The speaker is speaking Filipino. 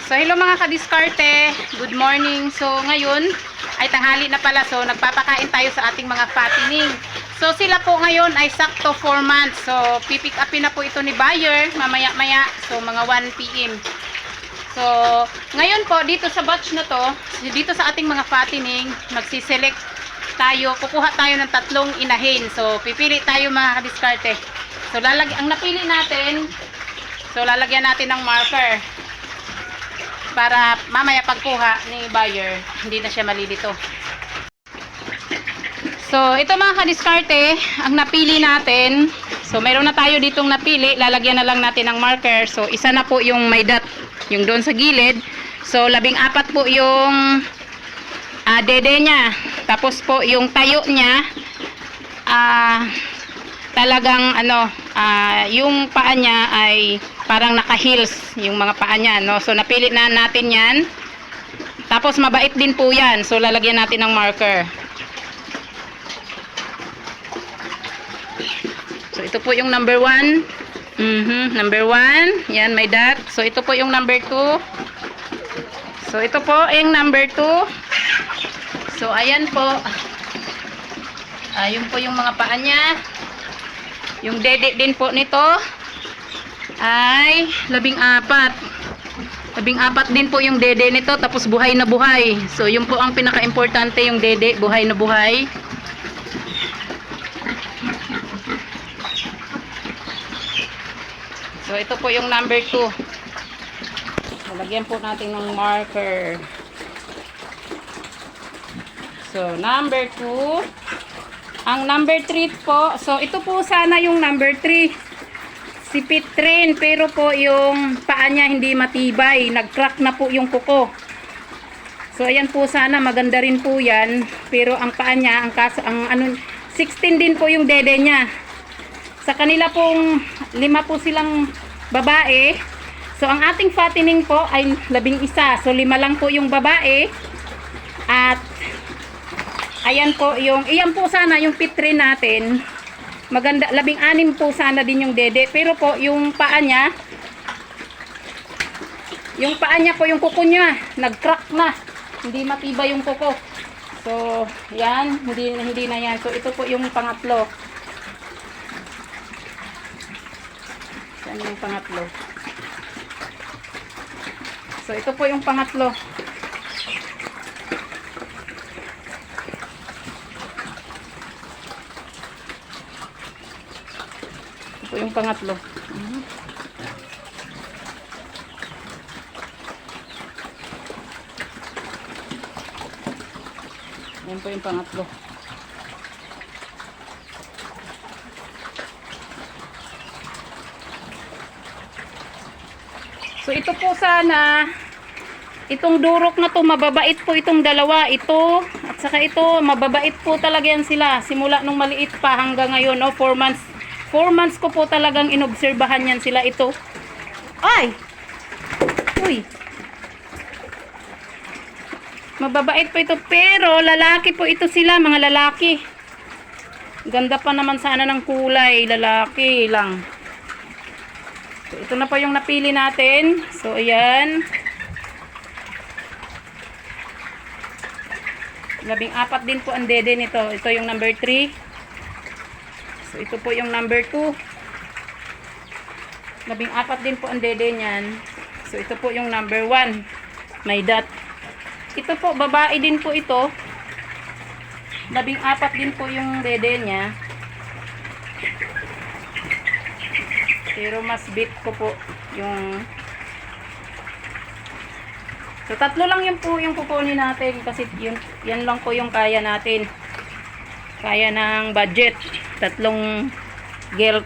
So hello mga kadiskarte, good morning. So ngayon ay tanghali na pala, so nagpapakain tayo sa ating mga fattening. So sila po ngayon ay sakto 4 months. So pipick upin na po ito ni buyer mamaya maya, so mga 1 PM. So ngayon po dito sa batch na to, dito sa ating mga fattening, magsiselect tayo, kukuha tayo ng 3 inahin. So pipili tayo mga kadiskarte. So ang napili natin, so lalagyan natin ng marker para mamaya pagkuha ni buyer, hindi na siya malilito. So, ito mga kadiskarte, ang napili natin. So, meron na tayo ditong napili. Lalagyan na lang natin ng marker. So, isa na po yung may dot, yung doon sa gilid. So, 14 po yung dede niya. Tapos po, yung tayo niya, talagang yung paa niya ay parang naka-heels yung mga paa niya, no? So napili na natin yan. Tapos mabait din po yan. So lalagyan natin ng marker. So ito po yung number 1. Number 1. Yan, may dot. So ito po yung number 2. So ito po yung number 2. So ayan po. Yun po yung mga paa niya. Yung dede din po nito ay 14. 14 din po yung dede nito, tapos buhay na buhay. So yun po ang pinaka-importante, yung dede, buhay na buhay. So ito po yung number 2. Lagyan po natin ng marker. So number 2. Ang number 3 po, so ito po sana yung number 3. Si Pitrin, pero po yung paa niya hindi matibay. Nag-crack na po yung kuko. So ayan po, sana maganda rin po yan. Pero ang paa niya, 16 din po yung dede niya. Sa kanila pong 5 po silang babae. So ang ating fattening po ay 11. So 5 lang po yung babae. At ayan po yung, iyan po sana yung Pitrin natin. Maganda, 16 po sana din yung dede. Pero po, yung paa niya po, yung kuko niya, nag-crack na. Hindi matibay yung kuko. So, yan, hindi na yan. So, ito po yung pangatlo. Saan yung pangatlo? So, ito po yung pangatlo. Ito yung pangatlo. Yan po yung pangatlo. So ito po sana, itong durok na to, mababait po itong dalawa. Ito at saka ito, mababait po talaga yan sila. Simula nung maliit pa hanggang ngayon, no, 4 months. 4 months ko po talagang inobserbahan yan sila. Ito. Ay! Uy! Mababait po ito. Pero lalaki po ito sila. Mga lalaki. Ganda pa naman sana ng kulay. Lalaki lang. So, ito na po yung napili natin. So, ayan. 14 din po ang dede nito. Ito yung number 3. So, ito po yung number 2. 14 din po ang dede niyan. So, ito po yung number 1. May dot. Ito po, babae din po ito. 14 din po yung dede niya. Pero mas bit ko po yung... So, 3 lang yun po yung kukunin natin. Kasi yan lang po yung kaya natin. Kaya ng budget. 3 gel